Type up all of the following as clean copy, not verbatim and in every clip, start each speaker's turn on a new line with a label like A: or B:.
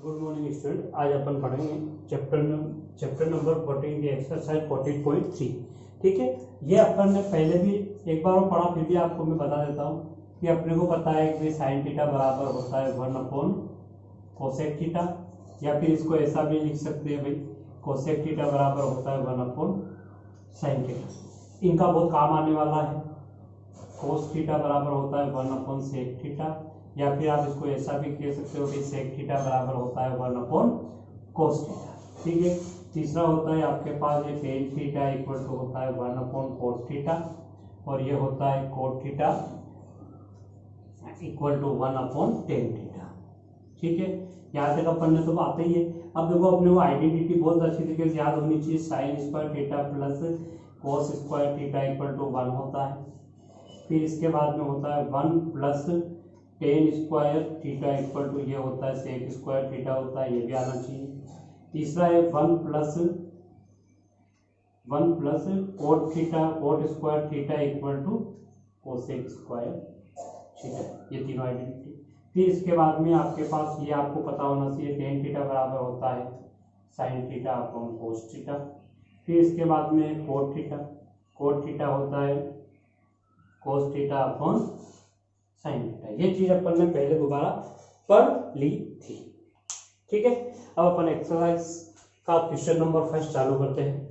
A: Good morning student. आज अपन पढ़ेंगे chapter number 14 की एक्सरसाइज 14.3। ठीक है, ये अपन ने पहले भी एक बार पढ़ा, फिर भी आपको मैं बता देता हूँ कि अपने को पता है कि साइन थीटा बराबर होता है 1 कोसेक थीटा, या फिर इसको ऐसा भी लिख सकते हैं भाई, कोसेक थीटा बराबर होता है 1 साइन थीटा। इनका बहुत काम आने वाला है। कोस थीटा बराबर होता है 1 सेक थीटा, या फिर आप इसको ऐसा भी कह सकते हो कि सेक थीटा बराबर होता है 1 कोस थीटा। ठीक है, तीसरा होता है आपके पास ये टेन थीटा इक्वल टू होता है 1 कोस थीटा, और ये होता है cot theta equal to 1 tan theta. ठीक है, यहाँ तक अपन ने तो आते ही है। अब देखो अपने को आइडेंटिटी बहुत अच्छी तरीके से याद होनी चाहिए। Sine square theta plus cos square theta equal to 1 होता है। फिर इसके बाद में होता है 1 plus tan square theta equal to ये होता है सेक स्क्वायर थीटा होता है, ये भी आना चाहिए। तीसरा है 1 plus cot theta cot square theta equal to cosec square theta, ये तीनों आइडेंटिटी। फिर इसके बाद में आपके पास ये आपको पता होना चाहिए टेन थीटा बराबर होता है sine theta upon cos theta. फिर इसके बाद में कोट थीटा होता है cos theta upon sine theta. ये चीज अपन ने पहले दोबारा पढ़ ली थी। ठीक है, अब अपन एक्सरसाइज का क्वेश्चन नंबर 1 चालू करते हैं।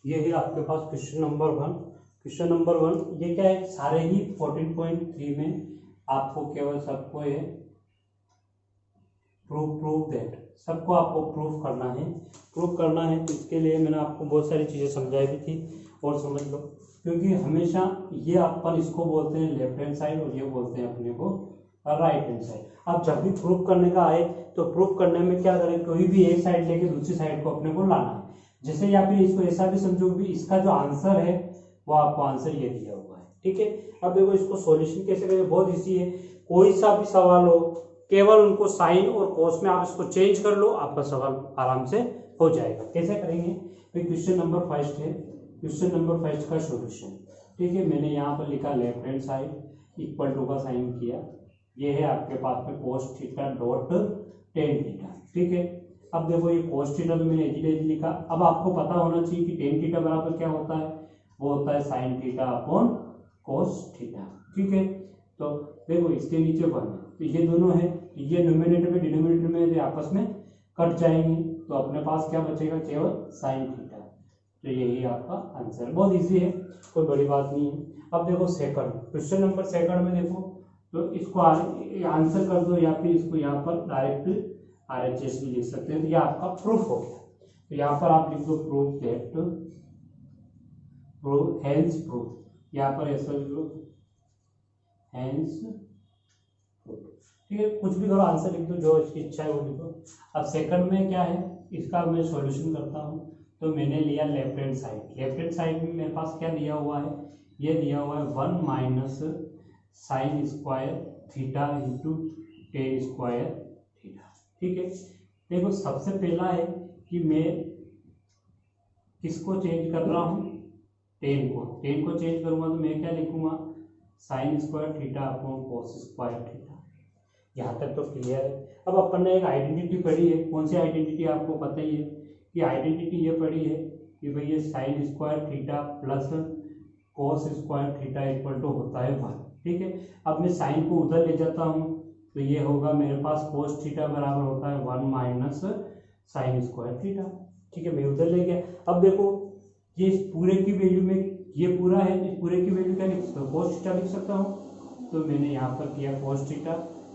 A: ये है आपके पास क्वेश्चन नंबर 1। क्वेश्चन नंबर 1 ये क्या है, सारे ही 14.3 में आपको केवल सबको ये प्रूफ दैट, सबको आपको प्रूफ करना है। तो इसके लिए मैंने आपको बहुत सारी चीज़ें समझाई भी थी, और समझ लो, क्योंकि हमेशा ये अपन इसको बोलते हैं लेफ्ट हैंड साइड और ये बोलते हैं अपने को राइट हैंड साइड। अब जब भी प्रूफ करने का आए तो प्रूफ करने में क्या करें, कोई भी एक साइड लेके दूसरी साइड को अपने को लाना है। जैसे या फिर इसको ऐसा भी समझो कि इसका जो आंसर है वो आपको आंसर ये दिया हुआ है। ठीक है, अब देखो इसको सॉल्यूशन कैसे करें, बहुत इजी है। कोई सा भी सवाल हो, केवल उनको साइन और कोस में आप इसको चेंज कर लो, आपका सवाल आराम से हो जाएगा। कैसे करेंगे, फिर क्वेश्चन नंबर 1 है, क्वेश्चन नंबर 1 का सॉल्यूशन। ठीक है, मैंने यहाँ पर लिखा left hand side equal to का साइन किया, ये है आपके पास में cos theta dot tan theta. ठीक है, अब देखो ये कोस थीटा तो मैंने इजीली लिखा। अब आपको पता होना चाहिए कि टेन थीटा बराबर क्या होता है, वो होता है sine theta upon cos theta. ठीक है, तो देखो इसके नीचे 1, तो ये दोनों है, ये न्यूमरेटर में डिनोमिनेटर में ये आपस में कट जाएंगे, तो अपने पास क्या बचेगा, केवल साइन थीटा। तो यही आपका आंसर, बहुत इजी है, कोई बड़ी बात नहीं है। अब देखो सेकंड, क्वेश्चन नंबर 2 में देखो, तो इसको आंसर कर दो, या फिर इसको यहाँ पर डायरेक्ट RHS भी लिख सकते हैं। तो ये आपका प्रूफ हो गया। तो यहाँ पर आप लिख दो प्रूफ दैट हेंस प्रूफ, यहाँ पर ऐसा लिख लो हेंस प्रूफ। ठीक है, कुछ भी करो, आंसर लिख दो, जो इसकी इच्छा है वो लिखो। अब सेकंड में क्या है, इसका मैं सॉल्यूशन करता हूँ। तो मैंने लिया लेफ्ट हैंड साइड में मेरे पास क्या दिया हुआ है, ये दिया हुआ है 1 minus sign square theta into ten square theta. ठीक है, देखो सबसे पहला है कि मैं किसको चेंज कर रहा हूँ, टेन को चेंज करूंगा, तो मैं क्या लिखूंगा, साइन स्क्वायर थीटा अपॉन कोस स्क्वायर थीटा। यहाँ तक तो क्लियर है। अब अपन ने एक आइडेंटिटी पढ़ी है, कौन सी आइडेंटिटी आपको पता ही है कि आइडेंटिटी ये पढ़ी है कि भाई ये sine square theta plus cos square theta equal to होता है 1। ठीक है, अब मैं साइन को उधर ले जाता हूँ, तो ये होगा मेरे पास कोस थीटा बराबर होता है 1 माइनस साइन स्क्वायर थीटा। ठीक है, मैं उधर ले गया। अब देखो ये इस पूरे की वैल्यू में, ये पूरा है, इस पूरे की वैल्यू क्या लिख सकता हूँ, कोस थीटा लिख सकता हूँ। तो मैंने यहाँ पर किया कोस थीटा,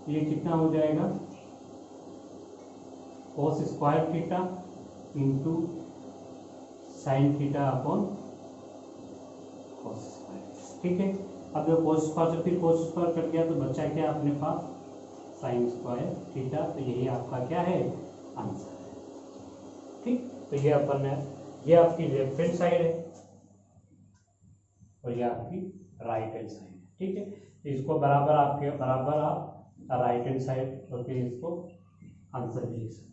A: ये कितना हो जाएगा, कोस square theta into sine theta upon cos square. ठीक है, अब जो कोस स्क्वायर से फिर कोस स्क्वायर कट गया, तो बचा क्या अपने पास, साइन स्क्वायर थीटा। तो यही आपका क्या है, आंसर है। ठीक, तो ये अपन ने, ये आपकी लेफ्ट हैंड साइड है और ये आपकी राइट हैंड साइड है। ठीक है, तो इसको बराबर आप राइट हैंड साइड और फिर इसको आंसर भी लिख सकते हैं।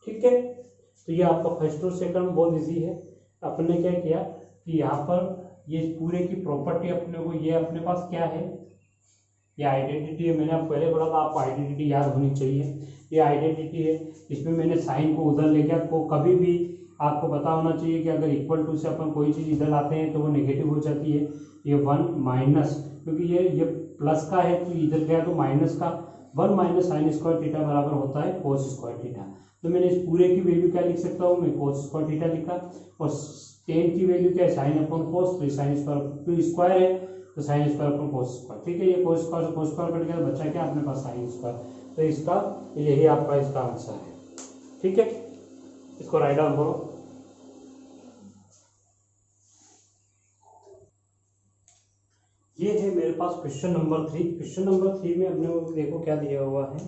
A: ठीक है, तो ये आपका फर्स्ट और सेकंड बहुत इजी है। अपन ने क्या किया कि यहाँ पर ये पूरे की प्रॉपर्टी अपने को, ये अपने पास क्या है, ये आइडेंटिटी है। मैंने आप पहले बोला था आपको आइडेंटिटी याद होनी चाहिए, ये आइडेंटिटी है। इसमें मैंने साइन को उधर ले गया, को कभी भी आपको पता होना चाहिए कि अगर इक्वल टू से अपन कोई चीज़ इधर लाते हैं तो वो नेगेटिव हो जाती है। ये 1 माइनस, क्योंकि ये प्लस का है तो इधर गया तो माइनस का, 1 माइनस साइन स्क्वायर थीटा बराबर होता है कोस स्क्वायर थीटा। तो मैंने इस पूरे की वैल्यू क्या लिख सकता हूँ, मैं कोस स्क्वायर थीटा लिखा, और टेन की वैल्यू क्या है, साइन अपॉन कोस, तो साइन स्क्वायर स्क्वायर है तो sine square upon cos square. ठीक है, ये कोस स्क्वायर से कोस स्क्वायर कट गया, बचा क्या अपने पास साइन स्क्वायर। तो इसका यही आपका इसका आंसर है। ठीक है, इसको राइट डाउन करो। ये है मेरे पास क्वेश्चन नंबर 3। क्वेश्चन नंबर 3 में अपने को देखो क्या दिया हुआ है,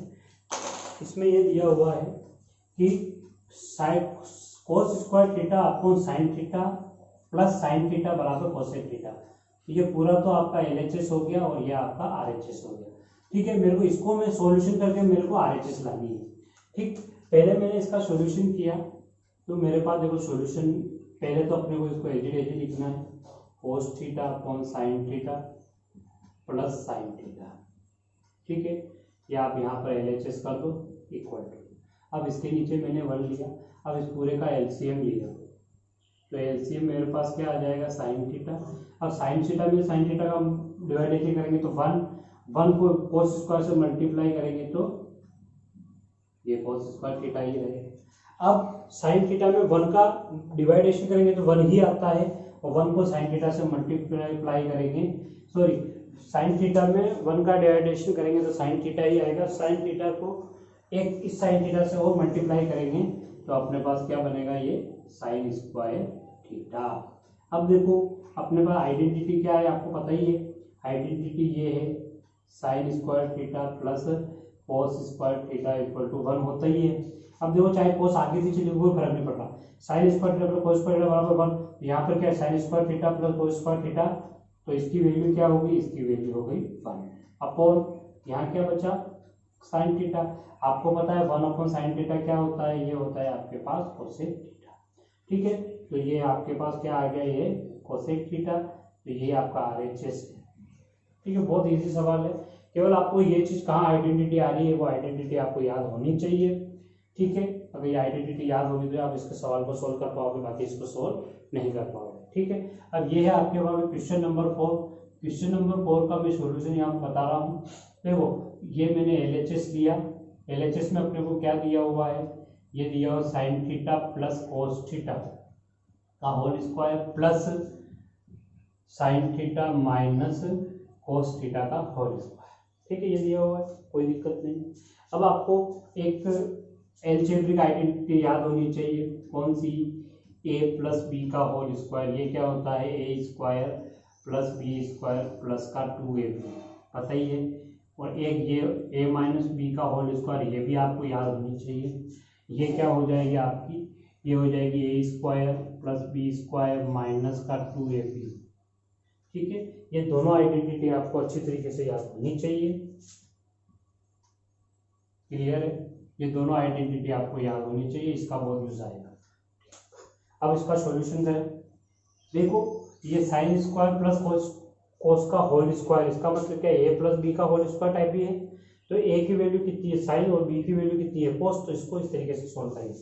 A: इसमें ये दिया हुआ है कि sine cos square theta upon sine theta plus sine theta बराबर कोसेक थीटा। तो ये पूरा तो आपका LHS हो गया और ये आपका RHS हो गया। ठीक है, मेरे को इसको मैं सॉल्यूशन करके मेरे को RHS लानी है। ठीक, पहले मैंने इसका सॉल्यूशन किया तो मेरे पास देखो सॉल्यूशन, पहले तो अपने को इसको एज लिखना है, cos theta upon sine theta plus sine theta. ठीक है, ये आप यहाँ पर LHS कर दो इक्वल टू, अब इसके नीचे मैंने 1 लिया, अब इस पूरे का LCM लिया तो LCM मेरे पास क्या आ जाएगा, साइन थीटा। अब साइन थीटा में साइन थीटा का डिवाइडेशन करेंगे तो 1 को कोस स्क्वायर से मल्टीप्लाई करेंगे तो ये कोस स्क्वायर थीटा ही रहेगा। अब साइन थीटा में 1 का डिवाइडेशन करेंगे तो 1 ही आता है, और 1 को साइन थीटा से मल्टीप्लाई करेंगे, सॉरी साइन थीटा में 1 का डिवाइडेशन करेंगे तो साइन थीटा ही आएगा। साइन थीटा को एक इस साइन थीटा से और मल्टीप्लाई करेंगे तो अपने पास क्या बनेगा, ये साइन स्क्वायर थीटा। अब देखो अपने पास आइडेंटिटी क्या है, आपको पता ही है, आइडेंटिटी ये है sine square theta plus cos square theta equal to 1 होता ही है। अब देखो चाहे कोस आगे पीछे लिखो कोई फर्क नहीं पड़ता, sign square theta plus cos square theta बराबर 1। यहाँ पर क्या है, sine square theta plus cos square theta, तो इसकी वैल्यू क्या होगी, इसकी वैल्यू हो गई 1 अपॉन यहाँ क्या बचा, साइन थीटा। आपको पता है 1 अपॉन साइन थीटा क्या होता है, ये होता है आपके पास कोसेक थीटा। ठीक है, तो ये आपके पास क्या आ गया, ये कोसेक थीटा, तो ये आपका RHS है। ठीक है, बहुत इजी सवाल है, केवल आपको ये चीज कहाँ आइडेंटिटी आ रही है वो आइडेंटिटी आपको याद होनी चाहिए। ठीक है, अगर ये आइडेंटिटी याद होगी तो आप इसके सवाल को सोल्व कर पाओगे, बाकी इसको सोल्व नहीं कर पाओगे। ठीक है, अब ये है आपके पास क्वेश्चन नंबर 4। क्वेश्चन नंबर 4 का मैं सॉल्यूशन यहाँ बता रहा हूँ। देखो ये मैंने LHS लिया, LHS में अपने को क्या दिया हुआ है, ये दिया हुआ sine theta plus cos theta का whole square plus sine theta minus cos theta का होल स्क्वायर। ठीक है, ये दिया हुआ है, कोई दिक्कत नहीं। अब आपको एक एलजेब्रिक आइडेंटिटी याद होनी चाहिए, कौन सी, a प्लस बी का होल स्क्वायर। ये क्या होता है, a square plus B square plus का 2ab, पता ही है। और एक ये a माइनस बी का होल स्क्वायर, ये भी आपको याद होनी चाहिए। ये क्या हो जाएगी आपकी, ये हो जाएगी a square plus B square minus का 2ab। ठीक है, ये दोनों आइडेंटिटी आपको अच्छी तरीके से याद होनी चाहिए। क्लियर है, ये दोनों आइडेंटिटी आपको याद होनी चाहिए, इसका बहुत यूज आएगा। अब इसका सॉल्यूशन करें, देखो ये साइन स्क्वायर प्लस कोस का होल स्क्वायर, इसका मतलब क्या है, a प्लस बी का होल स्क्वायर टाइप भी है। तो a की वैल्यू कितनी है साइन और b की वैल्यू कितनी है कोस, तो इसको इस तरीके से सोल्व करेंगे।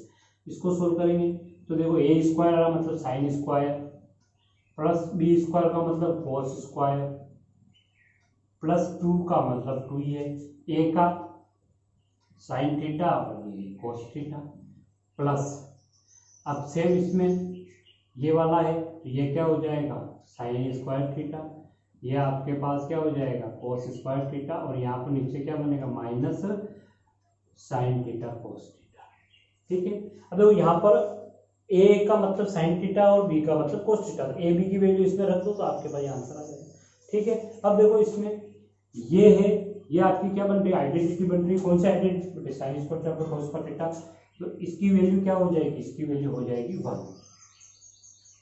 A: इसको सोल्व करेंगे तो देखो a स्क्वायर आ रहा मतलब sine square plus b square का मतलब कोस स्क्वायर प्लस 2 का मतलब 2 ही है, a का साइन थीटा और ये कोस थीटा प्लस, अब सेम इसमें ये वाला है तो ये क्या हो जाएगा साइन स्क्वायर थीटा, ये आपके पास क्या हो जाएगा कोस स्क्वायर थीटा, और यहाँ पर नीचे क्या बनेगा minus sign theta cos theta. ठीक है, अब देखो यहाँ पर a का मतलब साइन थीटा और b का मतलब कोस थीटा, a b की वैल्यू इसमें रख दो तो आपके पास आंसर आ जाएगा। ठीक है, अब देखो इसमें ये है, ये आपकी क्या बन रही है आइडेंटिटी बन रही है, कौन सी आइडेंटिटी बन रही है साइन स्क्वायर थीटा कोस स्क्वायर थीटा, तो इसकी वैल्यू क्या हो जाएगी, इसकी वैल्यू हो जाएगी 1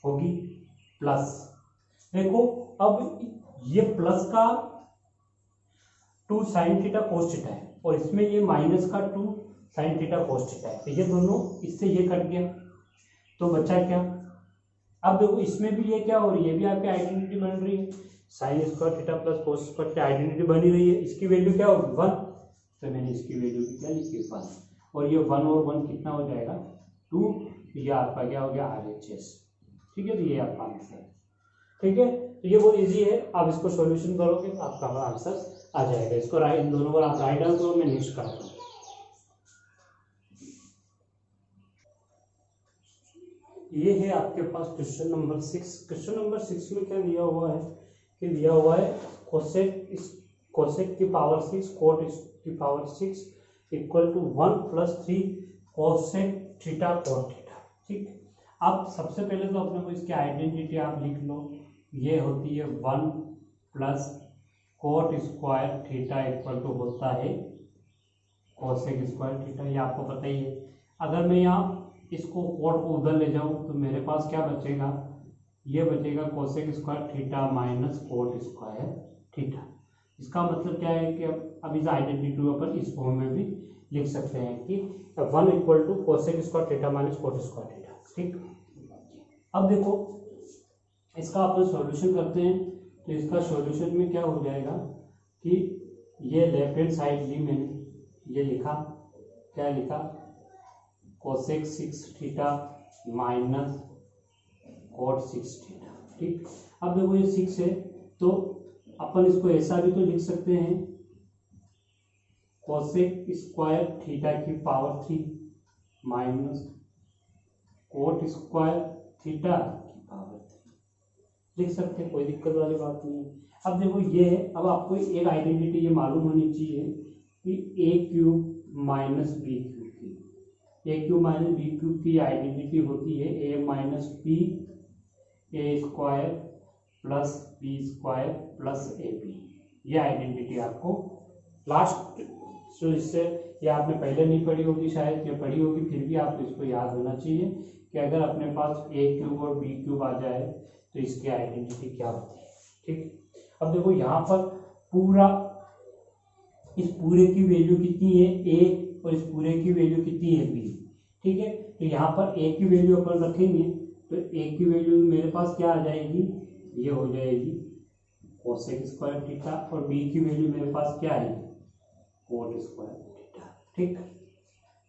A: होगी प्लस, देखो अब ये प्लस का 2 साइन थीटा कोस थीटा है और इसमें ये माइनस का 2 साइन थीटा कोस थीटा है, तो ये दोनों इससे ये कट गया तो बचा क्या अब देखो इसमें भी ये क्या हो रही है, ये भी आपकी आइडेंटिटी बन रही है, sine square theta plus cos square theta identity बनी रही है। इसकी वैल्यू क्या होगी 1, तो मैंने इसकी वैल्यू भी क्या लिखी 1, और ये 1 और 1 कितना हो जाएगा 2, ये आपका क्या हो गया RHS। ठीक है, तो ये आपका आंसर है। ठीक है, तो ये बहुत इजी है, आप इसको सॉल्यूशन करोगे तो आपका आंसर आ जाएगा। इसको राइट, इन दोनों को आप राइट डाउन करो, मैं नेक्स्ट कराता हूँ। ये है आपके पास क्वेश्चन नंबर 6। क्वेश्चन नंबर 6 में क्या दिया हुआ है कि दिया हुआ है कोसेक की पावर 6 कोट की power 6 equal to 1 + 3 cosec theta cot theta. ठीक, अब सबसे पहले तो अपने को इसकी आइडेंटिटी आप लिख लो, ये होती है 1 + cot square theta equal to होता है कोसेक स्क्वायर थीटा, ये आपको पता ही है। अगर मैं यहाँ इसको कोट को उधर ले जाऊं तो मेरे पास क्या बचेगा, ये बचेगा cosec square theta minus cot square theta. इसका मतलब क्या है कि अब इस आइडेंटिटी को अपन इस फॉर्म में भी लिख सकते हैं कि 1 = cosec square theta minus cot square theta. ठीक, अब देखो इसका अपन सॉल्यूशन करते हैं, तो इसका सॉल्यूशन में क्या हो जाएगा कि ये लेफ्ट हैंड साइड ली मैंने, ये लिखा, क्या लिखा cosec 6 theta minus cot 6 theta. ठीक, अब देखो ये 6 है तो अपन इसको ऐसा भी तो लिख सकते हैं कोसेक स्क्वायर थीटा की power 3 minus cot square theta की पावर 3 लिख सकते हैं, कोई दिक्कत वाली बात नहीं है। अब देखो ये है, अब आपको एक आइडेंटिटी ये मालूम होनी चाहिए कि a³ minus b³ a³ minus b³ की आइडेंटिटी होती है a minus b a² plus b² plus ab। ये आइडेंटिटी आपको लास्ट, तो इससे ये आपने पहले नहीं पढ़ी होगी शायद, या पढ़ी होगी, फिर भी आपको इसको याद होना चाहिए कि अगर अपने पास a³ और b³ आ जाए तो इसकी आइडेंटिटी क्या होती है। ठीक, अब देखो यहाँ पर पूरा, इस पूरे की वैल्यू कितनी है a और इस पूरे की वैल्यू कितनी है b। ठीक है, तो यहाँ पर a की वैल्यू अपन रखेंगे तो a की वैल्यू मेरे पास क्या आ जाएगी, ये हो जाएगी कोसेक स्क्वायर थीटा, और b की वैल्यू मेरे पास क्या है कोट स्क्वायर थीटा। ठीक,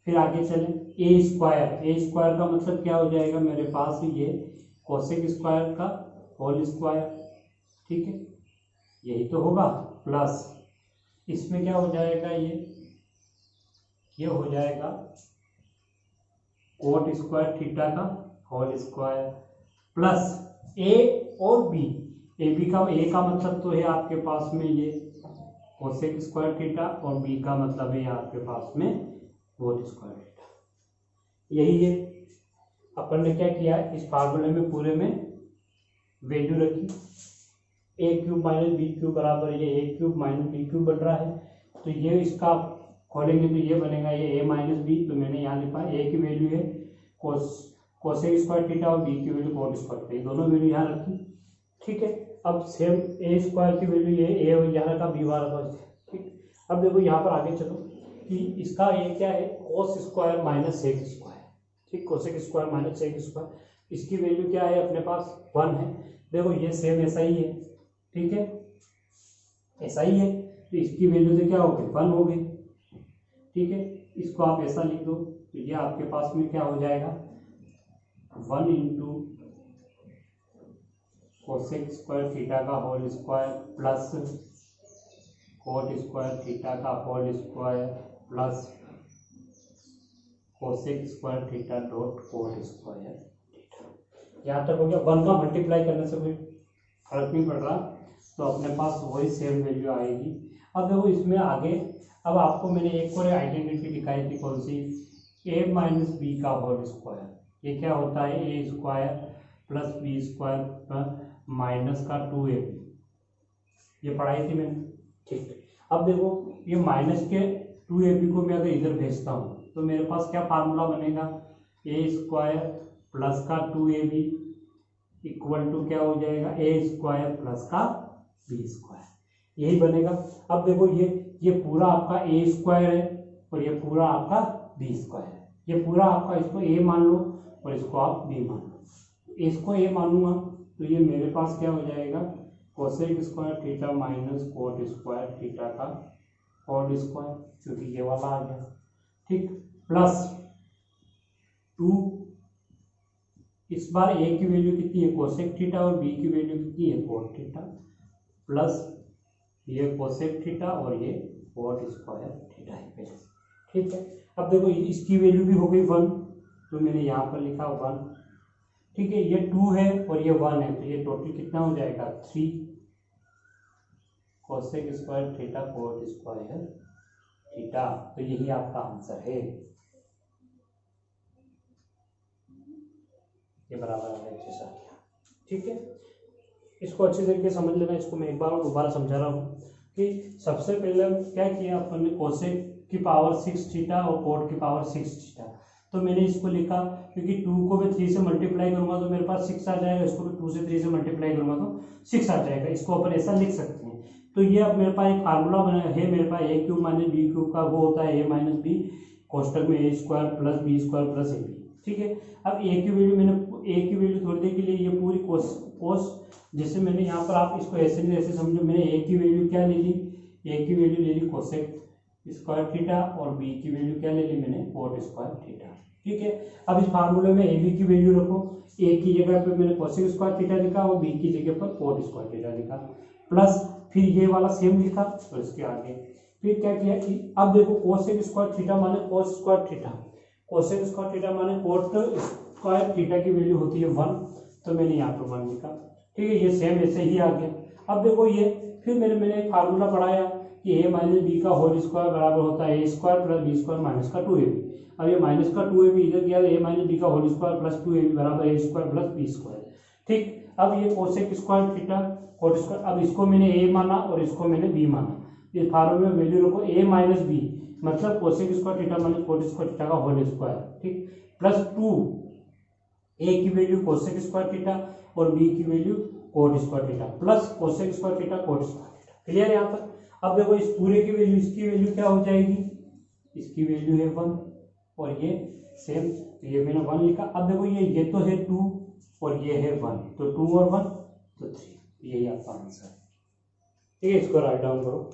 A: फिर आगे चलें, a² का मतलब क्या हो जाएगा मेरे पास, ये कोसेक स्क्वायर का होल स्क्वायर। ठीक है, यही तो होगा, प्लस इसमें क्या हो जाएगा, ये हो जाएगा कोट स्क्वायर थीटा का होल स्क्वायर प्लस a और b। a का मतलब तो है आपके पास में ये कोसेक स्क्वायर थीटा, और b का मतलब है आपके पास में कोट स्क्वायर थीटा। यही है, अपन ने क्या किया, इस फार्मूले में पूरे में वैल्यू रखी, a³ माइनस b³ बराबर ये a³ माइनस b³ बन रहा है, तो ये इसका खोलेंगे तो ये बनेगा ये a माइनस b, तो मैंने यहाँ लिखा a की वैल्यू है कोसेक स्क्वायर थीटा और b की वैल्यू कोट स्क्वायर थीटा, दोनों वैल्यू यहाँ रखी। ठीक है, अब सेम a² की वैल्यू ये a यहाँ रखा, b वहाँ रखा। ठीक, अब देखो यहाँ पर आगे चलो कि इसका ये क्या है cos square minus sec square. ठीक, cosec square minus sec square, इसकी वैल्यू क्या है अपने पास 1 है। देखो ये सेम ऐसा ही है, ठीक है, ऐसा ही है, तो इसकी वैल्यू तो क्या हो गई 1 हो गई। ठीक है, इसको आप ऐसा लिख दो तो ये आपके पास में क्या हो जाएगा 1 × कोसेक स्क्वायर थीटा का whole square plus cot square theta का whole square plus cosec square theta dot cot square theta. यहाँ तक हो गया। 1 का मल्टीप्लाई करने से कोई फर्क नहीं पड़ रहा, तो अपने पास वही सेम वैल्यू आएगी। अब देखो इसमें आगे, अब आपको मैंने एक और आइडेंटिटी दिखाई थी, कौन सी, a माइनस बी का होल स्क्वायर। ये क्या होता है a² प्लस b² माइनस का 2ab, ये पढ़ाई थी मैंने। ठीक, अब देखो ये माइनस के 2ab को मैं अगर इधर भेजता हूँ तो मेरे पास क्या फार्मूला बनेगा, a² प्लस का 2ab इक्वल टू क्या हो जाएगा a² प्लस का b², यही बनेगा। अब देखो ये पूरा आपका a² है और ये पूरा आपका b² है। ये पूरा आपका, इसको a मान लो और इसको आप b मान लो। इसको ए मानूंगा तो ये मेरे पास क्या हो जाएगा, cosec square theta minus cot square theta का होल स्क्वायर, क्योंकि ये वाला आ गया, ठीक, प्लस 2, इस बार ए की वैल्यू कितनी है कोसेक थीटा और बी की वैल्यू कितनी है कोट थीटा, प्लस ये कोसेक थीटा और ये कोट स्क्वायर थीटा है पहले से, ठीक है। अब देखो इसकी वैल्यू भी हो गई 1, तो मैंने यहाँ पर लिखा 1, ठीक है। ये 2 है और ये 1 है, तो ये टोटल कितना हो जाएगा 3 cosec square theta cot square theta, तो यही आपका आंसर है। ये बराबर आ गया, ठीक है। इसको अच्छी तरीके से समझ लेना। इसको मैं एक बार और दोबारा समझा रहा हूँ कि सबसे पहले क्या किया अपन ने, कोसेक की पावर 6 थीटा और कोट की पावर 6 थीटा, तो मैंने इसको लिखा क्योंकि 2 को मैं 3 से मल्टीप्लाई करूंगा तो मेरे पास 6 आ जाएगा, इसको मैं 2 से 3 से मल्टीप्लाई करूंगा तो 6 आ जाएगा, इसको अपन ऐसा लिख सकते हैं। तो ये अब मेरे पास एक फार्मूला बना है, मेरे पास A cube minus B cube का वो होता है ए माइनस बी कोष्टक में A square plus B square plus A B, ठीक है। अब ए की वैल्यू मैंने ए की वैल्यू थोड़ी देर के लिए ये पूरी कोस जैसे मैंने यहाँ पर, आप इसको ऐसे नहीं ऐसे समझो, मैंने ए की वैल्यू क्या ले ली, ए की वैल्यू ले ली कोसेक स्क्वायर थीटा और बी की वैल्यू क्या ले ली मैंने कोट स्क्वायर थीटा, ठीक है। अब इस फार्मूले में ए बी की वैल्यू रखो, ए की जगह पे मैंने कोसेक स्क्वायर थीटा लिखा और बी की जगह पर कोट स्क्वायर थीटा लिखा, प्लस फिर ये वाला सेम लिखा और इसके आगे फिर क्या किया कि अब देखो कोसेक स्क्वायर थीटा माने कोस square theta, cosec square theta माने कोट स्क्वायर थीटा की वैल्यू होती है 1, तो मैंने यहाँ पर 1 लिखा, ठीक है। ये सेम ऐसे ही आ गया। अब देखो ये फिर मैंने एक फार्मूला पढ़ाया कि ए माइनस बी का होल स्क्वायर बराबर होता है A square plus B square minus का 2ab। अब ये माइनस का 2ab इधर गया, ए माइनस बी का होल स्क्वायर प्लस 2ab बराबर A square plus B square, ठीक। अब ये cosec square theta cot square, अब इसको मैंने ए माना और इसको मैंने बी माना, इस फार्मूले में वैल्यू रखो ए माइनस बी मतलब cosec square theta minus cot square theta का होल स्क्वायर, ठीक, प्लस 2 ए की वैल्यू कोसेक स्क्वायर थीटा और बी की value coat square theta plus cosec square theta cot square theta, clear है यहाँ पर। अब देखो इस पूरे की वैल्यू, इसकी वैल्यू क्या हो जाएगी, इसकी वैल्यू है 1 और ये सेम, तो ये मैंने 1 लिखा। अब देखो ये तो है 2 और ये है 1, तो 2 और 1 तो 3, यही आपका आंसर है, ठीक है। इसको राइट डाउन करो।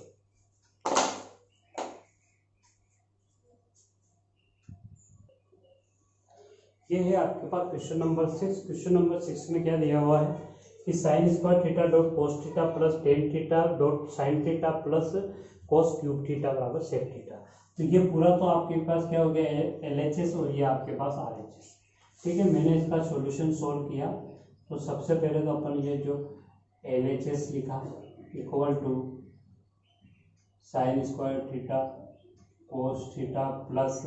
A: ये है आपके पास क्वेश्चन नंबर 6। क्वेश्चन नंबर 6 में क्या दिया हुआ है कि sine square theta dot cos theta plus tan theta dot sign theta plus cos cube theta बराबर सेक थीटा। तो ये पूरा तो आपके पास क्या हो गया LHS और ये आपके पास RHS, ठीक है। मैंने इसका सॉल्यूशन सॉल्व किया, तो सबसे पहले तो अपन ये जो LHS लिखा equal to sine square theta cos theta plus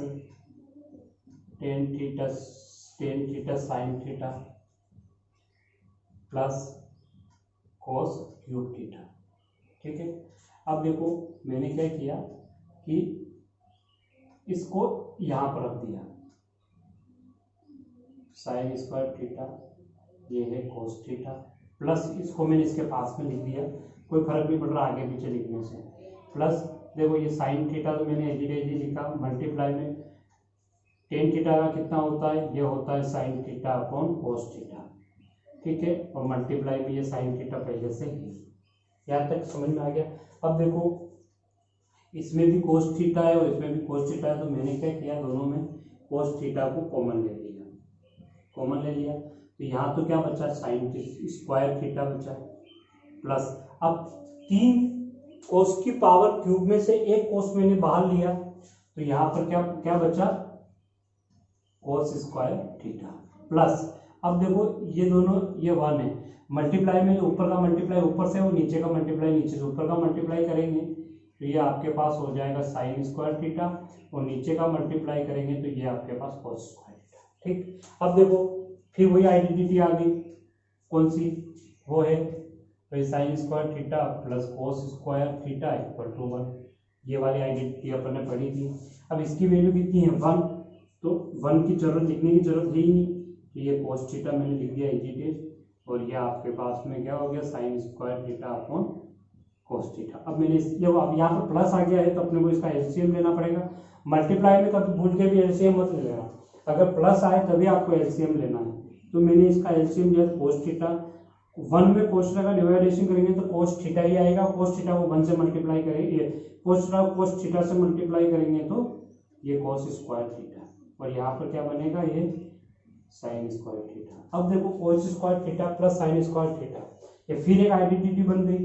A: tan theta sine theta plus cos cube theta, ठीक है। अब देखो मैंने क्या किया कि इसको यहाँ पर रख दिया, साइन स्क्वायर थीटा ये है कोस थीटा प्लस इसको मैंने इसके पास में लिख दिया, कोई फर्क नहीं पड़ रहा आगे पीछे लिखने से, प्लस देखो ये साइन थीटा तो मैंने एजी लिखा, मल्टीप्लाई में टेन थीटा का कितना होता है, ये होता है sine theta upon cos theta, ठीक है, और मल्टीप्लाई में ये साइन थीटा पहले से ही, यहाँ तक समझ में आ गया। अब देखो इसमें भी कोस थीटा है और इसमें भी कोस थीटा है, तो मैंने क्या किया दोनों में कोस थीटा को कॉमन ले लिया, तो यहाँ तो क्या बचा साइन स्क्वायर थीटा बचा प्लस, अब 3 कोस की पावर क्यूब में से एक कोस मैंने बाहर लिया, तो यहाँ पर क्या बचा कोस स्क्वायर थीटा प्लस, अब देखो ये दोनों ये 1 है, मल्टीप्लाई में ऊपर का मल्टीप्लाई ऊपर से और नीचे का मल्टीप्लाई नीचे से, ऊपर का मल्टीप्लाई करेंगे तो ये आपके पास हो जाएगा साइन स्क्वायर थीटा और नीचे का मल्टीप्लाई करेंगे तो ये आपके पास कोस स्क्वायर थीटा, ठीक। अब देखो फिर वही आइडेंटिटी आ गई, कौन सी, वो है भाई sine square theta plus cos square theta equal to 1, ये वाली आइडेंटिटी अपन ने पढ़ी थी। अब इसकी वैल्यू कितनी है 1, तो 1 की जरूरत लिखने की जरूरत है ही नहीं, तो ये कोस थीटा मैंने लिख दिया इजीटेज, और ये आपके पास में क्या हो गया साइन स्क्वायर थीटा अपॉन कोस थीटा। अब मैंने जब अब यहाँ पर प्लस आ गया है तो अपने को इसका एलसीएम लेना पड़ेगा, मल्टीप्लाई में कभी भूल के भी एलसीएम मत लेना, अगर प्लस आए तभी आपको एलसीएम लेना है, तो मैंने इसका एलसीएम लिया कोस थीटा, 1 में कोस थीटा का डिवाइडेशन करेंगे तो कोस थीटा ही आएगा, कोस थीटा को 1 से मल्टीप्लाई करेंगे, कोस थीटा से मल्टीप्लाई करेंगे तो ये कोस स्क्वायर थीटा, और यहाँ पर क्या बनेगा ये साइन स्क्वायर थीटा। अब देखो कोस square theta plus sign square theta, ये फिर एक आइडेंटिटी बन गई,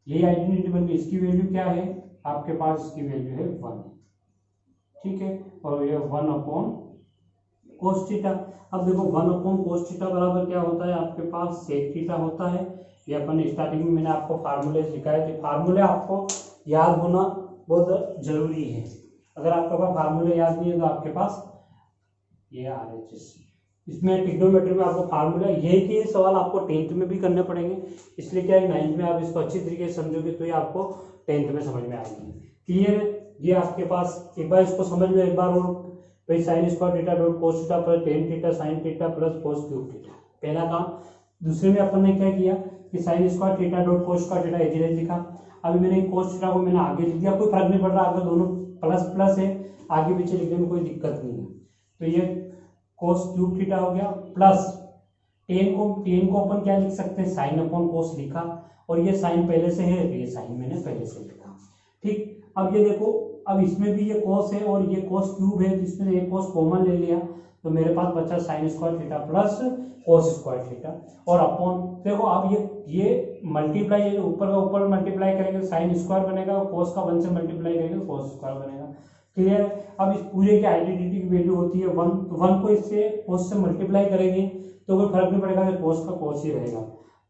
A: ये आइडेंटिटी बन गई। इसकी वैल्यू क्या है आपके पास, इसकी वैल्यू है 1, ठीक है, और ये 1 अपॉन कोस थीटा। अब देखो 1 अपॉन कोस थीटा बराबर क्या होता है आपके पास, सेक थीटा होता है। ये अपन स्टार्टिंग में मैंने आपको फार्मूले सिखाए थे, फार्मूले आपको याद होना बहुत जरूरी है। अगर आपके पास फार्मूले याद नहीं है तो आपके पास ये RHS, इसमें ट्रिग्नोमेट्री में आपको फार्मूला, यही कि सवाल आपको 10th में भी करने पड़ेंगे, इसलिए क्या है 9th में आप इसको अच्छी तरीके से समझोगे तो ये आपको 10th में समझ में आएगी। क्लियर है, ये आपके पास एक बार इसको समझ लो एक बार, और भाई sine square theta dot cos theta plus tan theta sine theta plus cos cube theta, पहला काम। दूसरे में अपन ने क्या किया कि sine square theta dot cos square theta as लिखा। अभी मैंने कोस थीटा को मैंने आगे लिख दिया, कोई फर्क नहीं पड़ रहा, अगर दोनों प्लस प्लस है आगे पीछे लिखने में कोई दिक्कत नहीं है। तो ये कोस क्यूब थीटा हो गया, प्लस टेन को अपन क्या लिख सकते हैं, साइन अपॉन कोस लिखा, और ये साइन पहले से है, ये साइन मैंने पहले से लिखा, ठीक। अब ये देखो, अब इसमें भी ये कोस है और ये कोस क्यूब है, जिसमें एक कोस कॉमन ले लिया तो मेरे पास बचा sign square theta plus cos square theta, और अपॉन देखो अब ये मल्टीप्लाई, ये ऊपर का ऊपर मल्टीप्लाई करेंगे तो साइन स्क्वायर बनेगा, और कोस का 1 से मल्टीप्लाई करेंगे तो कोस स्क्वायर बनेगा। क्लियर। अब इस पूरे की आइडेंटिटी की वैल्यू होती है 1, तो 1 को इससे कोस से मल्टीप्लाई करेंगे तो कोई फर्क नहीं पड़ेगा, कोस का कोस ही रहेगा,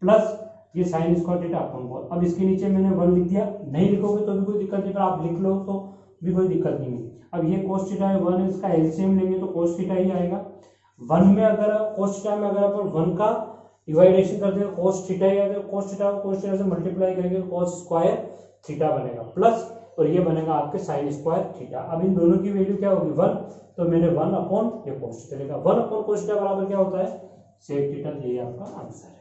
A: प्लस ये साइन स्क्वायर थीटा अपॉन कोस। अब इसके नीचे मैंने 1 लिख दिया, नहीं लिखोगे तो भी कोई दिक्कत नहीं, पर आप लिख लो तो भी कोई दिक्कत नहीं है। अब ये कोस थीटा है 1, इसका एलसीएम लेंगे तो कोस थीटा ही आएगा। 1 में अगर कोस थीटा में अगर अपन 1 का डिवाइडेशन करते हैं कोस थीटा ही आएगा, कोस थीटा को कोस थीटा से मल्टीप्लाई करेंगे तो कोस स्क्वायर थीटा बनेगा, प्लस और ये बनेगा आपके साइन स्क्वायर थीटा। अब इन दोनों की वैल्यू क्या होगी 1, तो मैंने 1 अपॉन ये कोस थीटा लिखा, 1 अपॉन कोस थीटा बराबर क्या होता है, सेक थीटा। ये आपका आंसर है।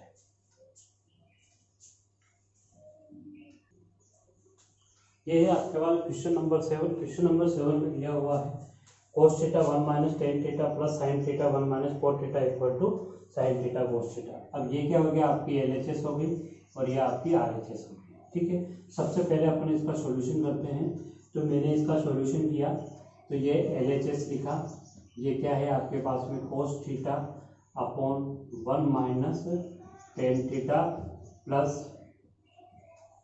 A: ये है आपके पास क्वेश्चन नंबर 7। क्वेश्चन नंबर 7 में दिया हुआ है cos theta 1 minus tan theta plus sine theta 1 minus cos theta equal to sine theta cos theta. अब ये क्या हो गया, आपकी LHS हो गई और ये आपकी RHS हो गई, ठीक है। सबसे पहले अपन इसका सॉल्यूशन करते हैं। तो मैंने इसका सॉल्यूशन किया तो ये LHS लिखा, ये क्या है आपके पास में cos theta upon 1 minus tan theta plus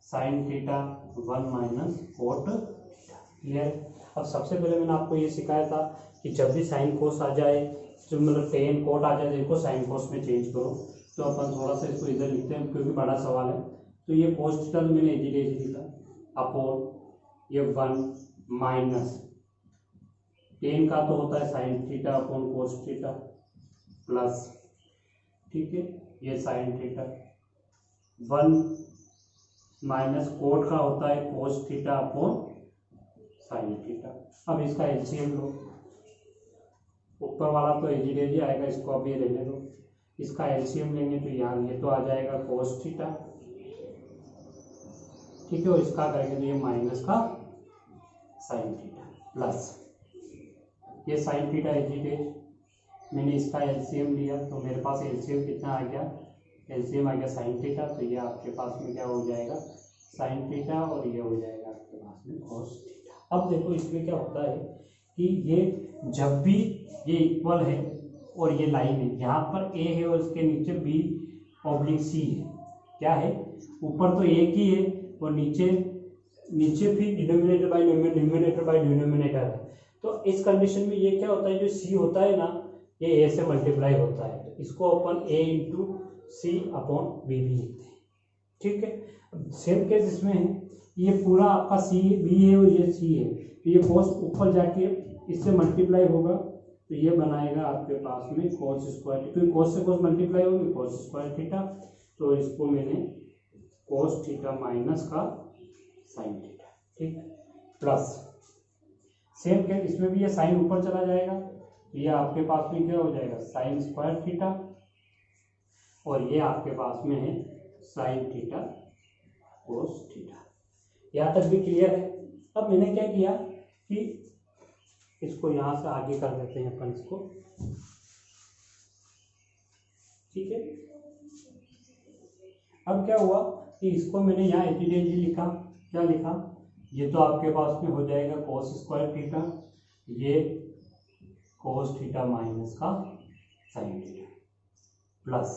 A: sine theta 1 minus cot theta. Clear. अब सबसे पहले मैंने आपको ये सिखाया था कि जब भी साइन कोस आ जाए, जो मतलब टेन कोट आ जाए, इनको साइन कोस में चेंज करो। तो अपन थोड़ा सा इसको इधर लिखते हैं क्योंकि बड़ा सवाल है। तो ये कोस थीटा तो मैंने एज लिखा अपॉन ये 1 माइनस टेन का तो होता है साइन थीटा अपॉन कोस थीटा प्लस, ठीक है, ये साइन थीटा 1 माइनस कोट का होता है cos theta upon sine theta. अब इसका एलसीएम लो, ऊपर वाला तो एज आएगा, इसको अब ये लेने दो। इसका एलसीएम लेंगे तो यहाँ ये तो आ जाएगा कोस थीटा, ठीक है, और इसका करेंगे तो ये माइनस का साइन थीटा प्लस ये साइन थीटा एज मैंने इसका एलसीएम लिया तो मेरे पास एलसीएम कितना आ गया, एलसीएम आ गया साइन थीटा। तो ये आपके पास में क्या हो जाएगा, साइन थीटा, और ये हो जाएगा आपके पास में कोस थीटा। अब देखो इसमें क्या होता है कि ये जब भी ये इक्वल है और ये लाइन है, यहाँ पर ए है और इसके नीचे बी ऑब्लिक सी है, क्या है, ऊपर तो एक ही है और नीचे फिर डिनोमिनेटर बाई डिनोमिनेटर है। तो इस कंडीशन में ये क्या होता है, जो सी होता है ना, ये ए से मल्टीप्लाई होता है, तो इसको अपन ए इंटू सी अपॉन बी भी लिखते हैं, ठीक है। सेम केस इसमें है, ये पूरा आपका सी बी है और ये सी है, तो ये कोस ऊपर जाके इससे मल्टीप्लाई होगा तो ये बनाएगा आपके पास में कोस स्क्वायर, क्योंकि कोस से कोस मल्टीप्लाई होगी कोस स्क्वायर थीटा। तो इसको मैंने कोस थीटा माइनस का साइन थीटा, ठीक, प्लस सेम केस इसमें भी ये साइन ऊपर चला जाएगा, ये आपके पास में क्या हो जाएगा, साइन स्क्वायर थीटा, और ये आपके पास में है साइन थीटा कोस थीटा। यहाँ तक भी क्लियर है। अब मैंने क्या किया कि इसको यहाँ से आगे कर देते हैं अपन, इसको ठीक है। अब क्या हुआ कि इसको मैंने यहाँ एटीडेज लिखा, क्या लिखा, ये तो आपके पास में हो जाएगा cos स्क्वायर थीटा, ये cos थीटा माइनस का साइन थीटा प्लस,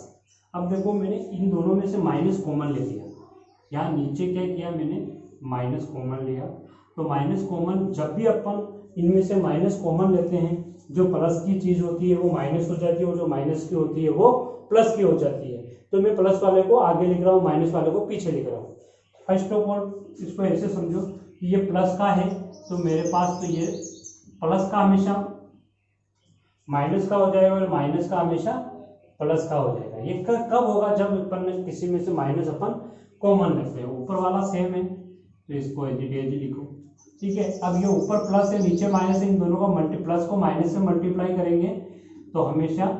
A: अब देखो मैंने इन दोनों में से माइनस कॉमन ले लिया, यहाँ नीचे क्या किया मैंने माइनस कॉमन लिया, तो माइनस कॉमन जब भी अपन इनमें से माइनस कॉमन लेते हैं, जो प्लस की चीज होती है वो माइनस हो जाती है और जो माइनस की होती है वो प्लस की हो जाती है। तो मैं प्लस वाले को आगे लिख रहा हूँ, माइनस वाले को पीछे लिख रहा हूँ। फर्स्ट ऑफ ऑल इसको ऐसे समझो कि ये प्लस का है, तो मेरे पास तो ये प्लस का हमेशा माइनस का हो जाएगा और माइनस का हमेशा प्लस का हो जाएगा। ये कब होगा, जब अपन किसी में से माइनस अपन कॉमन लेते हैं। ऊपर वाला सेम है तो इसको एज इट इज लिखो, ठीक है। अब ये ऊपर प्लस है नीचे माइनस है, इन दोनों का प्लस को माइनस से मल्टीप्लाई करेंगे तो हमेशा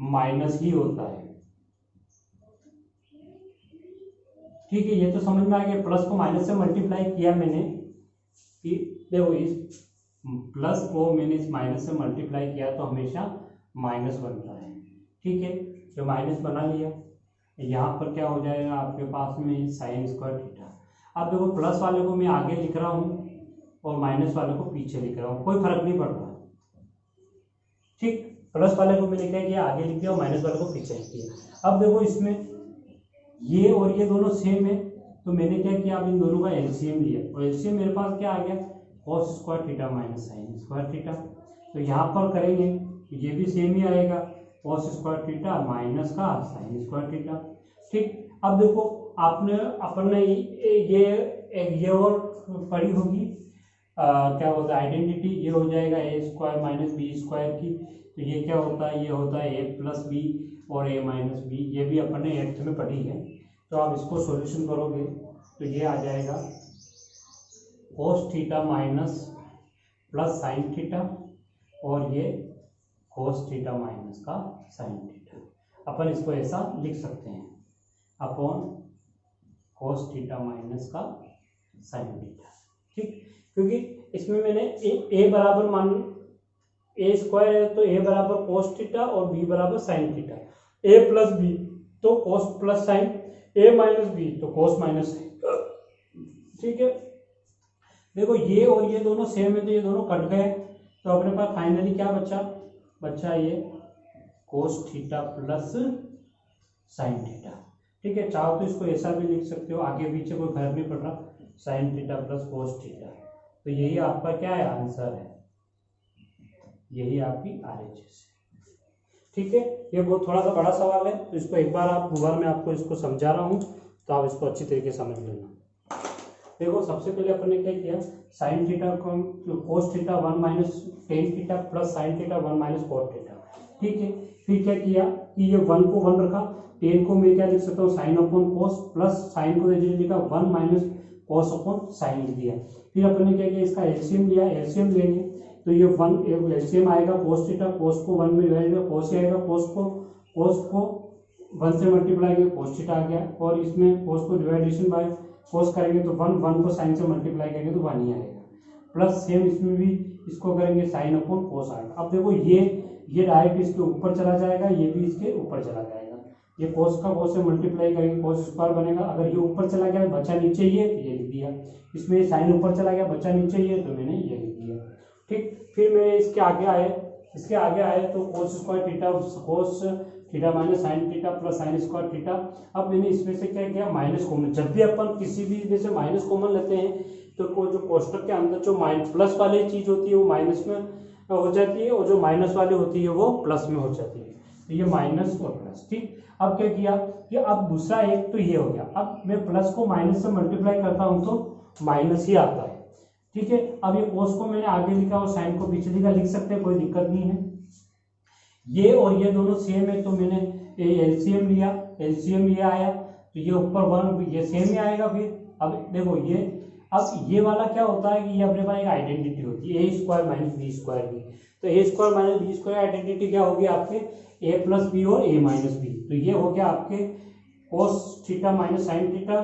A: माइनस ही होता है, ठीक है। ये तो समझ में आ गया, प्लस को माइनस से मल्टीप्लाई किया मैंने, कि देखो इस प्लस को मैंने इस माइनस से मल्टीप्लाई किया तो हमेशा माइनस बनता है, ठीक है। जो माइनस बना लिया, यहाँ पर क्या हो जाएगा आपके पास में साइन स्क्वायर थीटा। अब देखो प्लस वाले को मैं आगे लिख रहा हूँ और माइनस वाले को पीछे लिख रहा हूँ, कोई फर्क नहीं पड़ रहा, ठीक। प्लस वाले को मैंने क्या किया आगे लिख दिया और माइनस वाले को पीछे लिख दिया। अब देखो इसमें ये और ये दोनों सेम है, तो मैंने क्या किया, अब इन दोनों का एलसीएम लिया और एलसीएम मेरे पास क्या आ गया cos square theta minus sign square theta. तो यहाँ पर करेंगे ये भी सेम ही आएगा, cos स्क्वायर थीटा माइनस का साइन स्क्वायर थीटा, ठीक। अब देखो आपने अपन ने ये और पढ़ी होगी क्या होता है आइडेंटिटी, ये हो जाएगा ए स्क्वायर माइनस बी स्क्वायर की, तो ये क्या होता है, ये होता है ए प्लस बी और ए माइनस बी, ये भी अपन ने 8th में पढ़ी है। तो आप इसको सॉल्यूशन करोगे तो ये आ जाएगा cos theta minus plus sine theta और ये cos थीटा माइनस का साइन थीटा। अपन इसको ऐसा लिख सकते हैं अपॉन cos थीटा माइनस का साइन थीटा, ठीक। क्योंकि इसमें मैंने ए बराबर मान ए स्क्वायर है तो ए बराबर cos थीटा और बी बराबर साइन थीटा, ए प्लस बी तो cos प्लस साइन, ए माइनस बी तो cos माइनस साइन, ठीक है। देखो ये और ये दोनों सेम है तो ये दोनों कट गए, तो अपने पास फाइनली क्या बचा ये cos theta plus sine theta, ठीक है। चाहो तो इसको ऐसा भी लिख सकते हो, आगे पीछे कोई फर्क नहीं पड़ रहा, sign theta plus cos theta. तो यही आपका क्या है आंसर है, यही आपकी RHS है, ठीक है। ये बहुत थोड़ा सा बड़ा सवाल है तो इसको एक बार मैं आपको इसको समझा रहा हूँ तो आप इसको अच्छी तरीके से समझ लेना। देखो सबसे पहले अपन ने क्या किया, साइन थीटा को cos theta 1 minus tan theta plus sine theta 1 minus cos theta, ठीक है। फिर क्या किया कि ये 1 को 1 रखा, टेन को मैं क्या लिख सकता हूँ sine upon cos plus sign को लिखा 1 माइनस cos अपॉन साइन लिख दिया। फिर अपन ने क्या किया इसका एलसीएम लिया, एलसीएम लेंगे तो ये 1 एलसीएम आएगा cos थीटा, cos को 1 में डिवाइड कर cos आएगा, cos को 1 से मल्टीप्लाई किया cos थीटा आ गया, और इसमें cos को डिवाइडेशन बाय cos करेंगे तो 1 को साइन से मल्टीप्लाई करेंगे तो 1 ही आएगा, प्लस सेम इसमें भी इसको करेंगे साइन अपॉन cos आएगा। अब देखो ये डायरेक्ट इसके ऊपर चला जाएगा, ये भी इसके ऊपर चला जाएगा, ये cos का cos से मल्टीप्लाई करेंगे cos स्क्वायर बनेगा। अगर ये ऊपर चला गया बचा नीचे ये तो ये लिख दिया, इसमें साइन ऊपर चला गया बचा नीचे ये तो मैंने ये लिख दिया, ठीक। फिर मैं इसके आगे आए तो cos square theta cos theta minus sign theta plus sign square theta. अब मैंने इसमें से क्या किया माइनस कॉमन, जब भी अपन किसी भी में से माइनस कॉमन लेते हैं तो जो कोष्टक के अंदर जो प्लस वाली चीज होती है वो माइनस में हो जाती है और जो माइनस वाली होती है वो प्लस में हो जाती है, तो ये माइनस और प्लस, ठीक। अब क्या किया कि अब दूसरा एक तो ये हो गया, अब मैं प्लस को माइनस से मल्टीप्लाई करता हूँ तो माइनस ही आता है, ठीक है। अब ये cos को मैंने आगे लिखा और साइन को पीछे लिखा, लिख सकते हैं कोई दिक्कत नहीं है। ये और ये दोनों सेम है तो मैंने एलसीएम लिया, एलसीएम ये आया तो ये ऊपर 1 ये सेम ही आएगा। फिर अब देखो अब ये वाला क्या होता है कि ये अपने पास एक आइडेंटिटी होती है A square minus B square की, तो A square minus B square identity क्या होगी आपके ए प्लस बी और ए माइनस बी, तो ये हो गया आपके cos theta minus sine theta,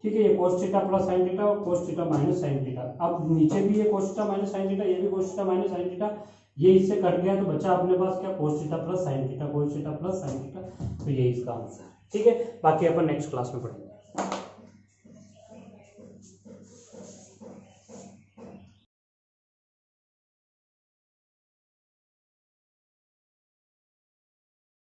A: ठीक है। ये cos theta plus sine theta और cos theta minus sine theta. अब नीचे भी ये cos theta minus sine theta, ये भी cos theta minus sine theta, ये इससे कट गया तो बचा अपने पास क्या cos theta plus sine theta, cos theta plus sine theta. तो यही इसका आंसर है। ठीक है, बाकी अपन नेक्स्ट क्लास में पढ़ेंगे।